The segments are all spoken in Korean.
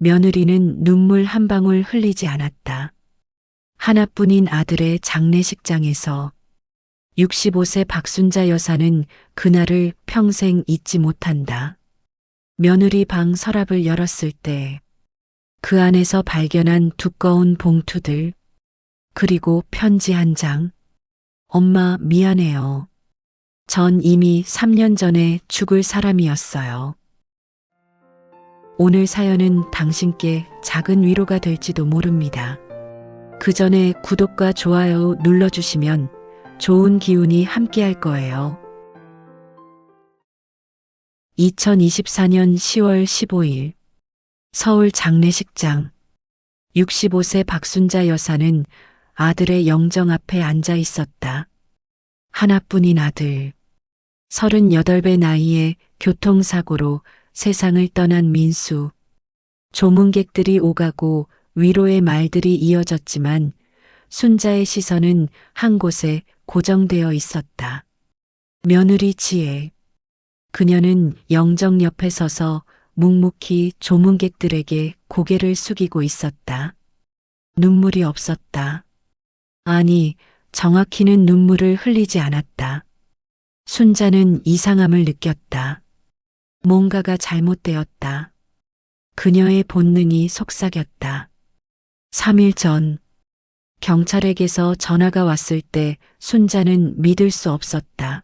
며느리는 눈물 한 방울 흘리지 않았다. 하나뿐인 아들의 장례식장에서 65세 박순자 여사는 그날을 평생 잊지 못한다. 며느리 방 서랍을 열었을 때 그 안에서 발견한 두꺼운 봉투들, 그리고 편지 한 장. 엄마 미안해요. 전 이미 3년 전에 죽을 사람이었어요. 오늘 사연은 당신께 작은 위로가 될지도 모릅니다. 그 전에 구독과 좋아요 눌러주시면 좋은 기운이 함께할 거예요. 2024년 10월 15일 서울 장례식장. 65세 박순자 여사는 아들의 영정 앞에 앉아 있었다. 하나뿐인 아들. 38배 나이에 교통사고로 세상을 떠난 민수. 조문객들이 오가고 위로의 말들이 이어졌지만 순자의 시선은 한 곳에 고정되어 있었다. 며느리 지혜. 그녀는 영정 옆에 서서 묵묵히 조문객들에게 고개를 숙이고 있었다. 눈물이 없었다. 아니, 정확히는 눈물을 흘리지 않았다. 순자는 이상함을 느꼈다. 뭔가가 잘못되었다. 그녀의 본능이 속삭였다. 3일 전 경찰에게서 전화가 왔을 때 순자는 믿을 수 없었다.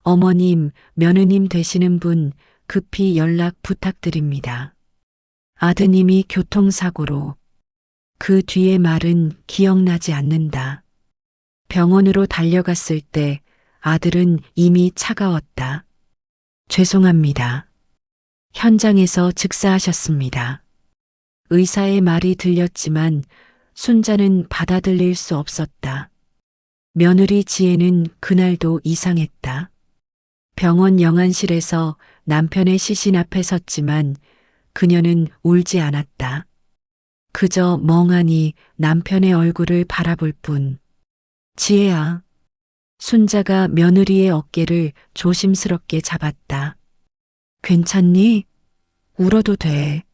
어머님, 며느님 되시는 분 급히 연락 부탁드립니다. 아드님이 교통사고로. 그 뒤의 말은 기억나지 않는다. 병원으로 달려갔을 때 아들은 이미 차가웠다. 죄송합니다. 현장에서 즉사하셨습니다. 의사의 말이 들렸지만 순자는 받아들일 수 없었다. 며느리 지혜는 그날도 이상했다. 병원 영안실에서 남편의 시신 앞에 섰지만 그녀는 울지 않았다. 그저 멍하니 남편의 얼굴을 바라볼 뿐. 지혜야. 순자가 며느리의 어깨를 조심스럽게 잡았다. 괜찮니? 울어도 돼.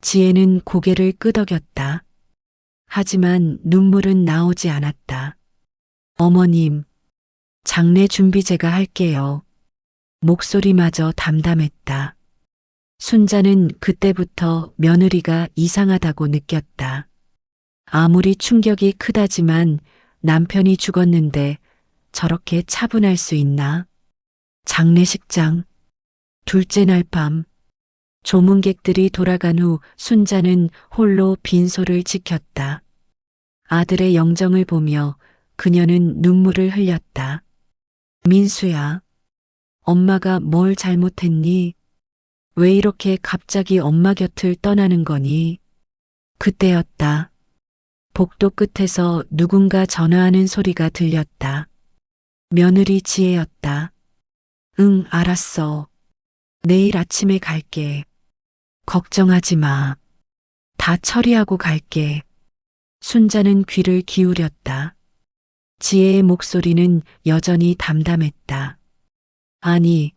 지혜는 고개를 끄덕였다. 하지만 눈물은 나오지 않았다. 어머님, 장례 준비 제가 할게요. 목소리마저 담담했다. 순자는 그때부터 며느리가 이상하다고 느꼈다. 아무리 충격이 크다지만 남편이 죽었는데 저렇게 차분할 수 있나? 장례식장. 둘째 날 밤. 조문객들이 돌아간 후 순자는 홀로 빈소를 지켰다. 아들의 영정을 보며 그녀는 눈물을 흘렸다. 민수야, 엄마가 뭘 잘못했니? 왜 이렇게 갑자기 엄마 곁을 떠나는 거니? 그때였다. 복도 끝에서 누군가 전화하는 소리가 들렸다. 며느리 지혜였다. 응, 알았어. 내일 아침에 갈게. 걱정하지 마. 다 처리하고 갈게. 순자는 귀를 기울였다. 지혜의 목소리는 여전히 담담했다. 아니,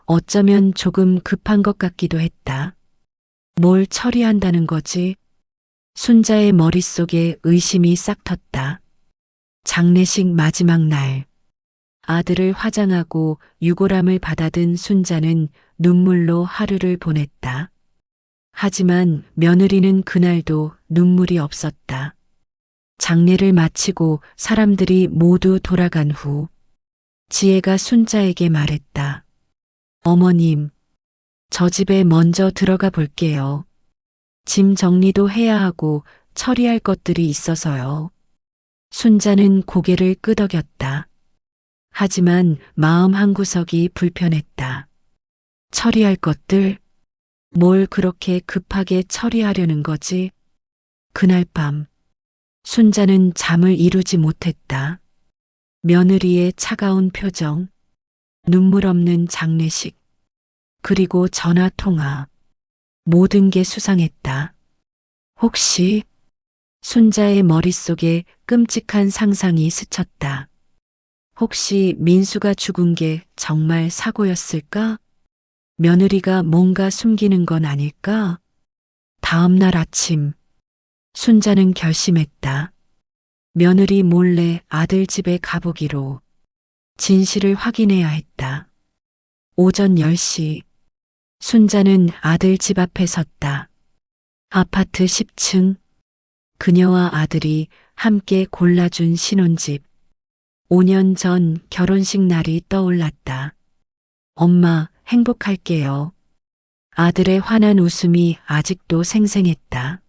어쩌면 조금 급한 것 같기도 했다. 뭘 처리한다는 거지? 순자의 머릿속에 의심이 싹 텄다. 장례식 마지막 날. 아들을 화장하고 유골함을 받아든 순자는 눈물로 하루를 보냈다. 하지만 며느리는 그날도 눈물이 없었다. 장례를 마치고 사람들이 모두 돌아간 후 지혜가 순자에게 말했다. 어머님, 저 집에 먼저 들어가 볼게요. 짐 정리도 해야 하고 처리할 것들이 있어서요. 순자는 고개를 끄덕였다. 하지만 마음 한구석이 불편했다. 처리할 것들? 뭘 그렇게 급하게 처리하려는 거지? 그날 밤, 순자는 잠을 이루지 못했다. 며느리의 차가운 표정, 눈물 없는 장례식, 그리고 전화 통화. 모든 게 수상했다. 혹시 순자의 머릿속에 끔찍한 상상이 스쳤다. 혹시 민수가 죽은 게 정말 사고였을까? 며느리가 뭔가 숨기는 건 아닐까? 다음 날 아침, 순자는 결심했다. 며느리 몰래 아들 집에 가보기로. 진실을 확인해야 했다. 오전 10시, 순자는 아들 집 앞에 섰다. 아파트 10층, 그녀와 아들이 함께 골라준 신혼집. 5년 전 결혼식 날이 떠올랐다. 엄마, 행복할게요. 아들의 환한 웃음이 아직도 생생했다.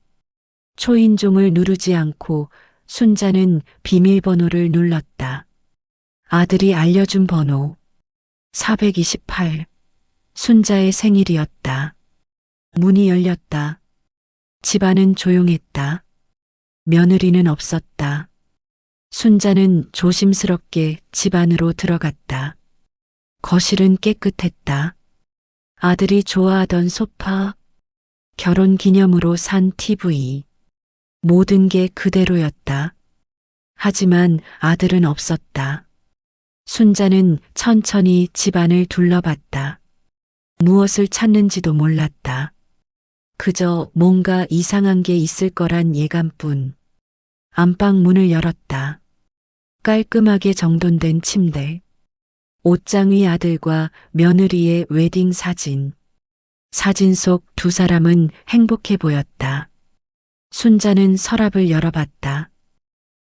초인종을 누르지 않고 순자는 비밀번호를 눌렀다. 아들이 알려준 번호 428. 순자의 생일이었다. 문이 열렸다. 집안은 조용했다. 며느리는 없었다. 순자는 조심스럽게 집 안으로 들어갔다. 거실은 깨끗했다. 아들이 좋아하던 소파, 결혼 기념으로 산 TV, 모든 게 그대로였다. 하지만 아들은 없었다. 순자는 천천히 집안을 둘러봤다. 무엇을 찾는지도 몰랐다. 그저 뭔가 이상한 게 있을 거란 예감뿐. 안방 문을 열었다. 깔끔하게 정돈된 침대. 옷장 위 아들과 며느리의 웨딩 사진. 사진 속 두 사람은 행복해 보였다. 순자는 서랍을 열어봤다.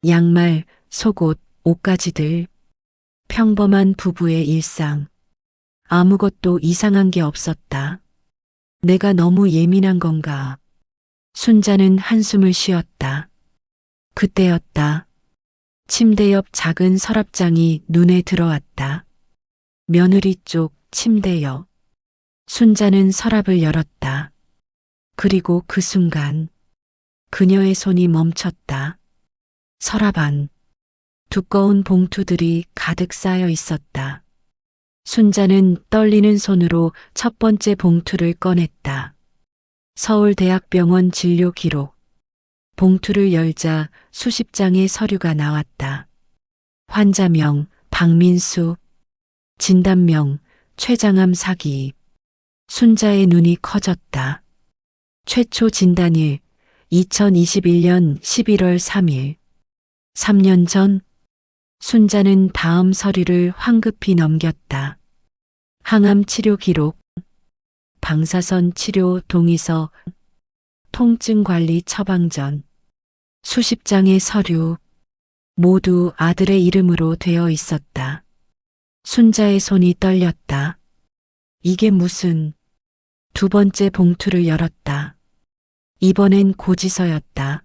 양말, 속옷, 옷가지들. 평범한 부부의 일상. 아무것도 이상한 게 없었다. 내가 너무 예민한 건가? 순자는 한숨을 쉬었다. 그때였다. 침대 옆 작은 서랍장이 눈에 들어왔다. 며느리 쪽 침대 옆. 순자는 서랍을 열었다. 그리고 그 순간 그녀의 손이 멈췄다. 서랍 안. 두꺼운 봉투들이 가득 쌓여 있었다. 순자는 떨리는 손으로 첫 번째 봉투를 꺼냈다. 서울대학병원 진료 기록. 봉투를 열자 수십 장의 서류가 나왔다. 환자명 박민수, 진단명 췌장암 사기. 순자의 눈이 커졌다. 최초 진단일 2021년 11월 3일. 3년 전 순자는 다음 서류를 황급히 넘겼다. 항암 치료 기록, 방사선 치료 동의서, 통증 관리 처방전, 수십 장의 서류, 모두 아들의 이름으로 되어 있었다. 순자의 손이 떨렸다. 이게 무슨... 두 번째 봉투를 열었다. 이번엔 고지서였다.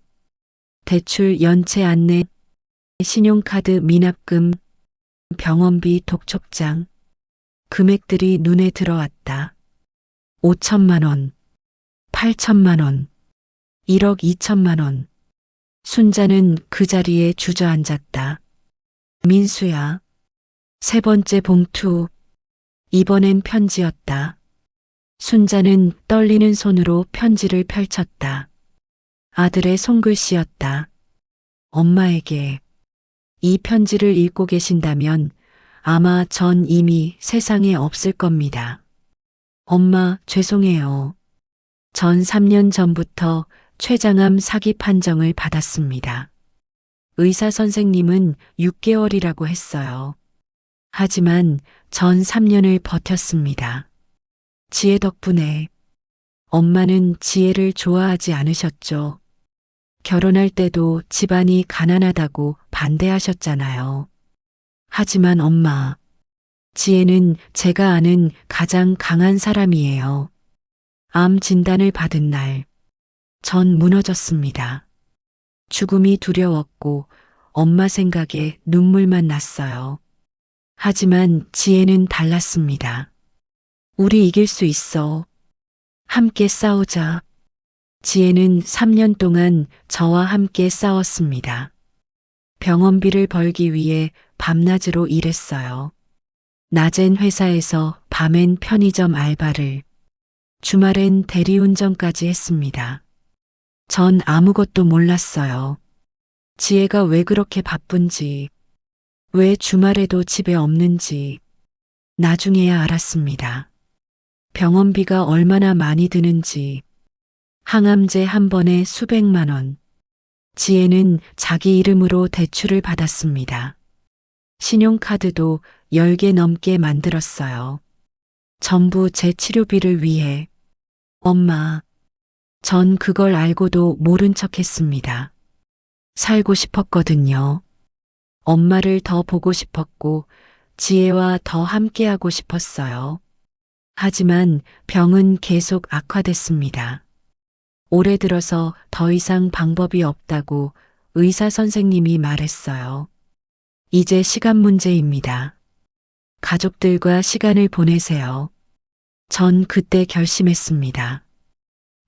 대출 연체 안내, 신용카드 미납금, 병원비 독촉장. 금액들이 눈에 들어왔다. 5천만 원, 8천만 원, 1억 2천만 원. 순자는 그 자리에 주저앉았다. 민수야. 세 번째 봉투. 이번엔 편지였다. 순자는 떨리는 손으로 편지를 펼쳤다. 아들의 손글씨였다. 엄마에게. 이 편지를 읽고 계신다면 아마 전 이미 세상에 없을 겁니다. 엄마, 죄송해요. 전 3년 전부터 췌장암 사기 판정을 받았습니다. 의사 선생님은 6개월이라고 했어요. 하지만 전 3년을 버텼습니다. 지혜 덕분에. 엄마는 지혜를 좋아하지 않으셨죠. 결혼할 때도 집안이 가난하다고 반대하셨잖아요. 하지만 엄마, 지혜는 제가 아는 가장 강한 사람이에요. 암 진단을 받은 날, 전 무너졌습니다. 죽음이 두려웠고 엄마 생각에 눈물만 났어요. 하지만 지혜는 달랐습니다. 우리 이길 수 있어. 함께 싸우자. 지혜는 3년 동안 저와 함께 싸웠습니다. 병원비를 벌기 위해 밤낮으로 일했어요. 낮엔 회사에서 밤엔 편의점 알바를, 주말엔 대리운전까지 했습니다. 전 아무것도 몰랐어요. 지혜가 왜 그렇게 바쁜지, 왜 주말에도 집에 없는지 나중에야 알았습니다. 병원비가 얼마나 많이 드는지, 항암제 한 번에 수백만 원. 지혜는 자기 이름으로 대출을 받았습니다. 신용카드도 10개 넘게 만들었어요. 전부 제 치료비를 위해. 엄마, 전 그걸 알고도 모른 척 했습니다. 살고 싶었거든요. 엄마를 더 보고 싶었고, 지혜와 더 함께하고 싶었어요. 하지만 병은 계속 악화됐습니다. 올해 들어서 더 이상 방법이 없다고 의사 선생님이 말했어요. 이제 시간 문제입니다. 가족들과 시간을 보내세요. 전 그때 결심했습니다.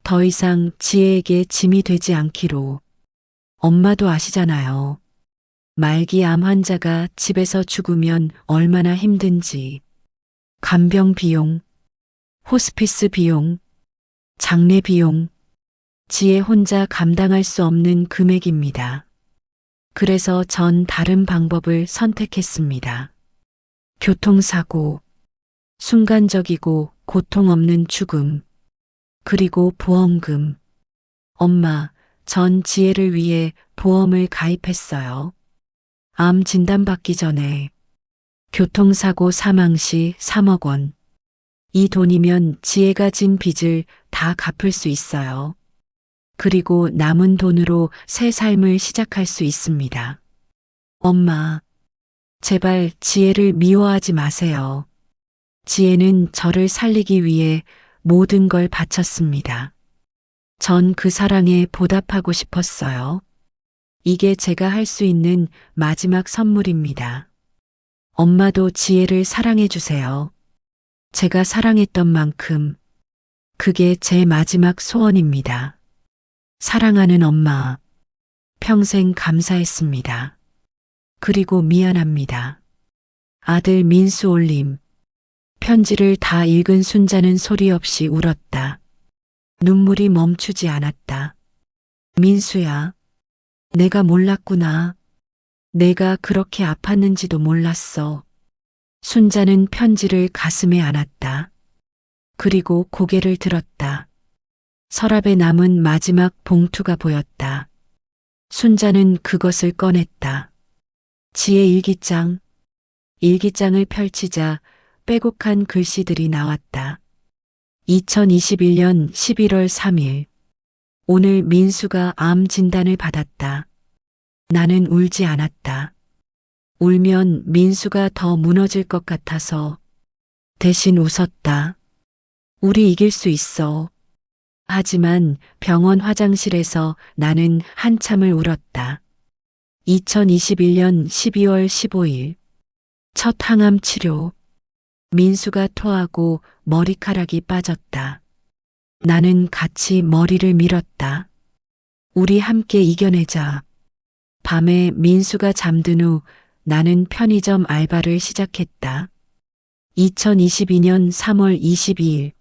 더 이상 지혜에게 짐이 되지 않기로. 엄마도 아시잖아요. 말기 암 환자가 집에서 죽으면 얼마나 힘든지. 간병 비용, 호스피스 비용, 장례 비용, 지혜 혼자 감당할 수 없는 금액입니다. 그래서 전 다른 방법을 선택했습니다. 교통사고, 순간적이고 고통 없는 죽음, 그리고 보험금. 엄마, 전 지혜를 위해 보험을 가입했어요. 암 진단받기 전에 교통사고 사망 시 3억 원. 이 돈이면 지혜가 진 빚을 다 갚을 수 있어요. 그리고 남은 돈으로 새 삶을 시작할 수 있습니다. 엄마, 제발 지혜를 미워하지 마세요. 지혜는 저를 살리기 위해 모든 걸 바쳤습니다. 전 그 사랑에 보답하고 싶었어요. 이게 제가 할 수 있는 마지막 선물입니다. 엄마도 지혜를 사랑해 주세요. 제가 사랑했던 만큼 그게 제 마지막 소원입니다. 사랑하는 엄마, 평생 감사했습니다. 그리고 미안합니다. 아들 민수 올림. 편지를 다 읽은 순자는 소리 없이 울었다. 눈물이 멈추지 않았다. 민수야, 내가 몰랐구나. 내가 그렇게 아팠는지도 몰랐어. 순자는 편지를 가슴에 안았다. 그리고 고개를 들었다. 서랍에 남은 마지막 봉투가 보였다. 순자는 그것을 꺼냈다. 지혜 일기장. 일기장을 펼치자 빼곡한 글씨들이 나왔다. 2021년 11월 3일. 오늘 민수가 암 진단을 받았다. 나는 울지 않았다. 울면 민수가 더 무너질 것 같아서 대신 웃었다. 우리 이길 수 있어. 하지만 병원 화장실에서 나는 한참을 울었다. 2021년 12월 15일. 첫 항암 치료. 민수가 토하고 머리카락이 빠졌다. 나는 같이 머리를 밀었다. 우리 함께 이겨내자. 밤에 민수가 잠든 후 나는 편의점 알바를 시작했다. 2022년 3월 22일.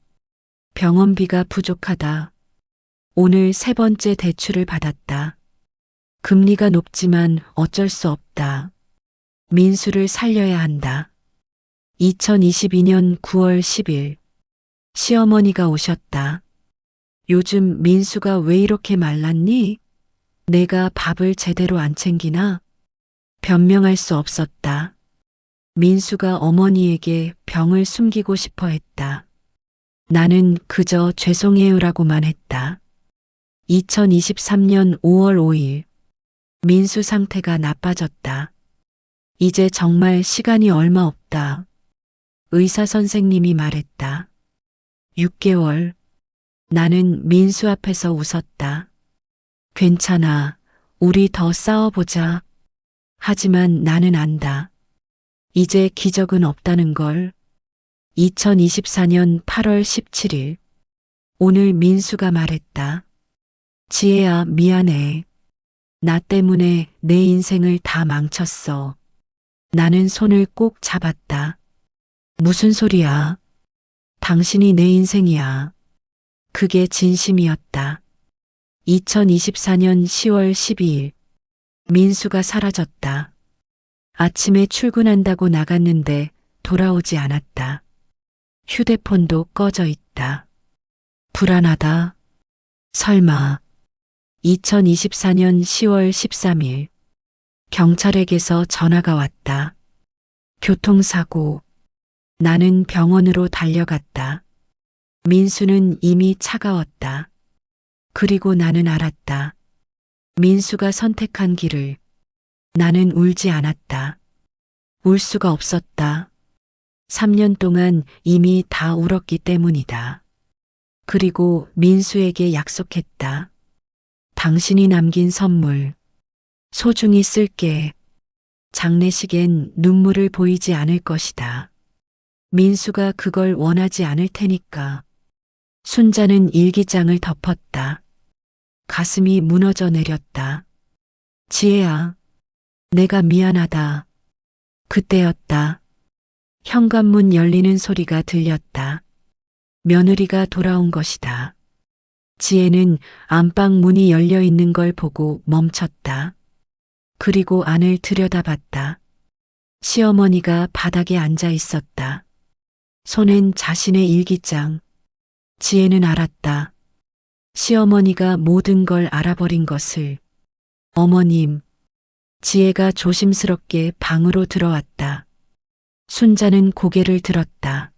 병원비가 부족하다. 오늘 세 번째 대출을 받았다. 금리가 높지만 어쩔 수 없다. 민수를 살려야 한다. 2022년 9월 10일. 시어머니가 오셨다. 요즘 민수가 왜 이렇게 말랐니? 내가 밥을 제대로 안 챙기나? 변명할 수 없었다. 민수가 어머니에게 병을 숨기고 싶어 했다. 나는 그저 죄송해요라고만 했다. 2023년 5월 5일. 민수 상태가 나빠졌다. 이제 정말 시간이 얼마 없다. 의사 선생님이 말했다. 6개월. 나는 민수 앞에서 웃었다. 괜찮아. 우리 더 싸워보자. 하지만 나는 안다. 이제 기적은 없다는 걸. 2024년 8월 17일. 오늘 민수가 말했다. 지혜야, 미안해. 나 때문에 내 인생을 다 망쳤어. 나는 손을 꼭 잡았다. 무슨 소리야? 당신이 내 인생이야. 그게 진심이었다. 2024년 10월 12일. 민수가 사라졌다. 아침에 출근한다고 나갔는데 돌아오지 않았다. 휴대폰도 꺼져 있다. 불안하다. 설마. 2024년 10월 13일. 경찰에게서 전화가 왔다. 교통사고. 나는 병원으로 달려갔다. 민수는 이미 차가웠다. 그리고 나는 알았다. 민수가 선택한 길을. 나는 울지 않았다. 울 수가 없었다. 3년 동안 이미 다 울었기 때문이다. 그리고 민수에게 약속했다. 당신이 남긴 선물. 소중히 쓸게. 장례식엔 눈물을 보이지 않을 것이다. 민수가 그걸 원하지 않을 테니까. 순자는 일기장을 덮었다. 가슴이 무너져 내렸다. 지혜야, 내가 미안하다. 그때였다. 현관문 열리는 소리가 들렸다. 며느리가 돌아온 것이다. 지혜는 안방 문이 열려 있는 걸 보고 멈췄다. 그리고 안을 들여다봤다. 시어머니가 바닥에 앉아 있었다. 손엔 자신의 일기장. 지혜는 알았다. 시어머니가 모든 걸 알아버린 것을. 어머님. 지혜가 조심스럽게 방으로 들어왔다. 순자는 고개를 들었다.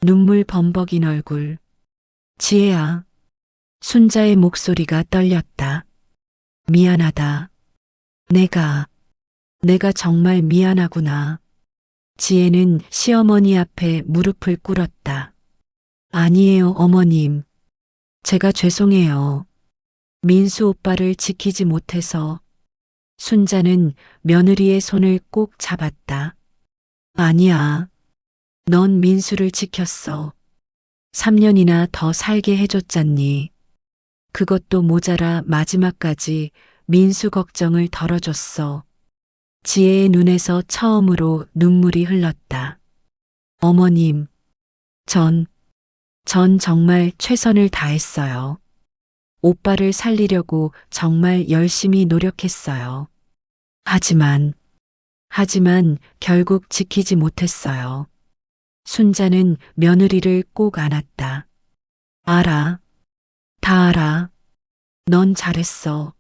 눈물 범벅인 얼굴. 지혜야. 순자의 목소리가 떨렸다. 미안하다. 내가 정말 미안하구나. 지혜는 시어머니 앞에 무릎을 꿇었다. 아니에요, 어머님. 제가 죄송해요. 민수 오빠를 지키지 못해서. 순자는 며느리의 손을 꼭 잡았다. 아니야. 넌 민수를 지켰어. 3년이나 더 살게 해줬잖니. 그것도 모자라 마지막까지 민수 걱정을 덜어줬어. 지혜의 눈에서 처음으로 눈물이 흘렀다. 어머님, 전 정말 최선을 다했어요. 오빠를 살리려고 정말 열심히 노력했어요. 하지만 결국 지키지 못했어요. 순자는 며느리를 꼭 안았다. 알아. 다 알아. 넌 잘했어.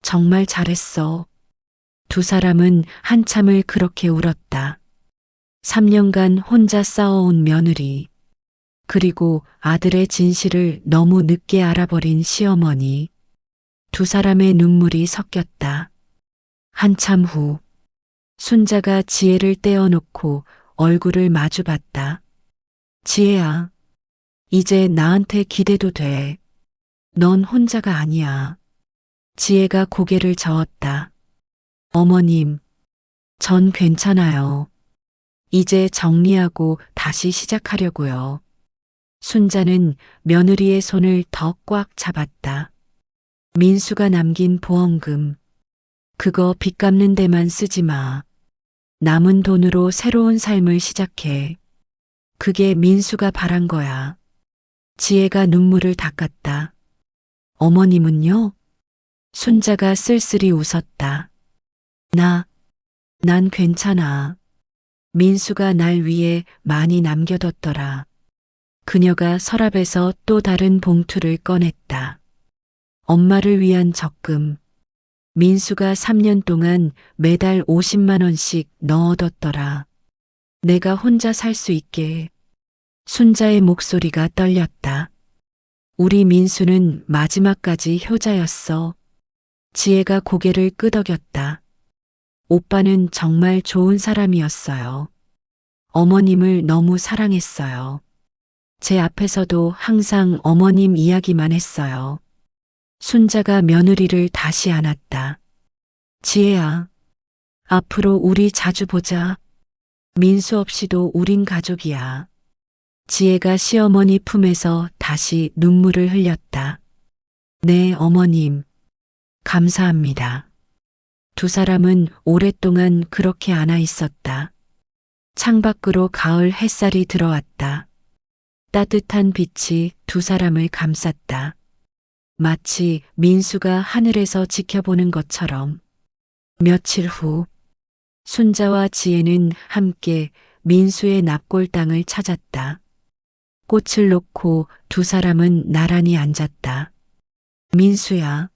정말 잘했어. 두 사람은 한참을 그렇게 울었다. 3년간 혼자 싸워온 며느리. 그리고 아들의 진실을 너무 늦게 알아버린 시어머니. 두 사람의 눈물이 섞였다. 한참 후. 순자가 지혜를 떼어놓고 얼굴을 마주봤다. 지혜야. 이제 나한테 기대도 돼. 넌 혼자가 아니야. 지혜가 고개를 저었다. 어머님, 전 괜찮아요. 이제 정리하고 다시 시작하려고요. 순자는 며느리의 손을 더 꽉 잡았다. 민수가 남긴 보험금. 그거 빚 갚는 데만 쓰지 마. 남은 돈으로 새로운 삶을 시작해. 그게 민수가 바란 거야. 지혜가 눈물을 닦았다. 어머님은요? 순자가 쓸쓸히 웃었다. 난 괜찮아. 민수가 날 위해 많이 남겨뒀더라. 그녀가 서랍에서 또 다른 봉투를 꺼냈다. 엄마를 위한 적금. 민수가 3년 동안 매달 50만 원씩 넣어뒀더라. 내가 혼자 살 수 있게. 순자의 목소리가 떨렸다. 우리 민수는 마지막까지 효자였어. 지혜가 고개를 끄덕였다. 오빠는 정말 좋은 사람이었어요. 어머님을 너무 사랑했어요. 제 앞에서도 항상 어머님 이야기만 했어요. 순자가 며느리를 다시 안았다. 지혜야, 앞으로 우리 자주 보자. 민수 없이도 우린 가족이야. 지혜가 시어머니 품에서 다시 눈물을 흘렸다. 네, 어머님. 감사합니다. 두 사람은 오랫동안 그렇게 안아 있었다. 창밖으로 가을 햇살이 들어왔다. 따뜻한 빛이 두 사람을 감쌌다. 마치 민수가 하늘에서 지켜보는 것처럼. 며칠 후, 순자와 지혜는 함께 민수의 납골 땅을 찾았다. 꽃을 놓고 두 사람은 나란히 앉았다. 민수야.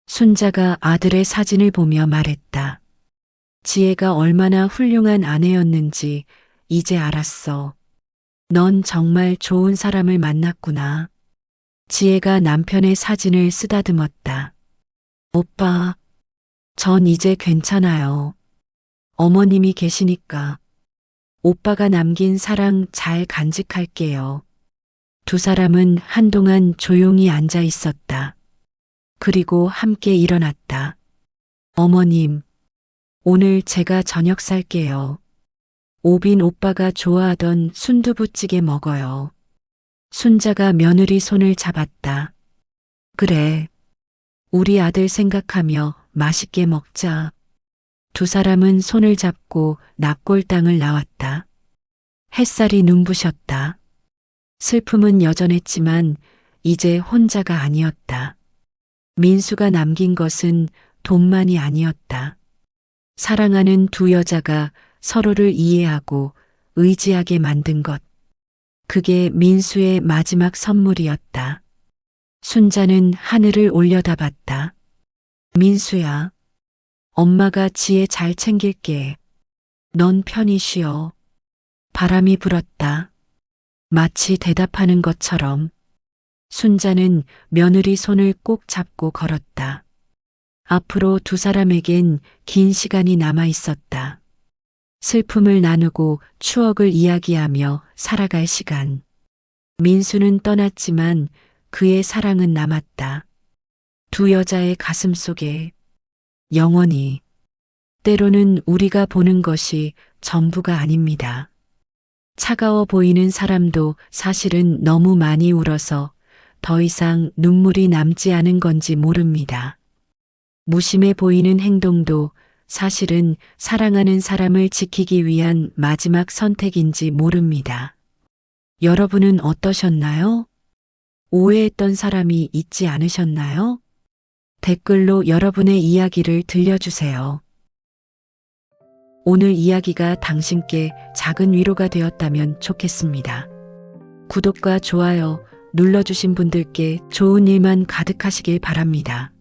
순자가 아들의 사진을 보며 말했다. 지혜가 얼마나 훌륭한 아내였는지 이제 알았어. 넌 정말 좋은 사람을 만났구나. 지혜가 남편의 사진을 쓰다듬었다. 오빠, 전 이제 괜찮아요. 어머님이 계시니까. 오빠가 남긴 사랑 잘 간직할게요. 두 사람은 한동안 조용히 앉아 있었다. 그리고 함께 일어났다. 어머님, 오늘 제가 저녁 살게요. 오빈 오빠가 좋아하던 순두부찌개 먹어요. 순자가 며느리 손을 잡았다. 그래. 우리 아들 생각하며 맛있게 먹자. 두 사람은 손을 잡고 납골당을 나왔다. 햇살이 눈부셨다. 슬픔은 여전했지만 이제 혼자가 아니었다. 민수가 남긴 것은 돈만이 아니었다. 사랑하는 두 여자가 서로를 이해하고 의지하게 만든 것. 그게 민수의 마지막 선물이었다. 순자는 하늘을 올려다봤다. 민수야, 엄마가 지혜 잘 챙길게. 넌 편히 쉬어. 바람이 불었다. 마치 대답하는 것처럼. 순자는 며느리 손을 꼭 잡고 걸었다. 앞으로 두 사람에겐 긴 시간이 남아 있었다. 슬픔을 나누고 추억을 이야기하며 살아갈 시간. 민수는 떠났지만 그의 사랑은 남았다. 두 여자의 가슴 속에 영원히. 때로는 우리가 보는 것이 전부가 아닙니다. 차가워 보이는 사람도 사실은 너무 많이 울어서 더 이상 눈물이 남지 않은 건지 모릅니다. 무심해 보이는 행동도 사실은 사랑하는 사람을 지키기 위한 마지막 선택인지 모릅니다. 여러분은 어떠셨나요? 오해했던 사람이 있지 않으셨나요? 댓글로 여러분의 이야기를 들려주세요. 오늘 이야기가 당신께 작은 위로가 되었다면 좋겠습니다. 구독과 좋아요 눌러주신 분들께 좋은 일만 가득하시길 바랍니다.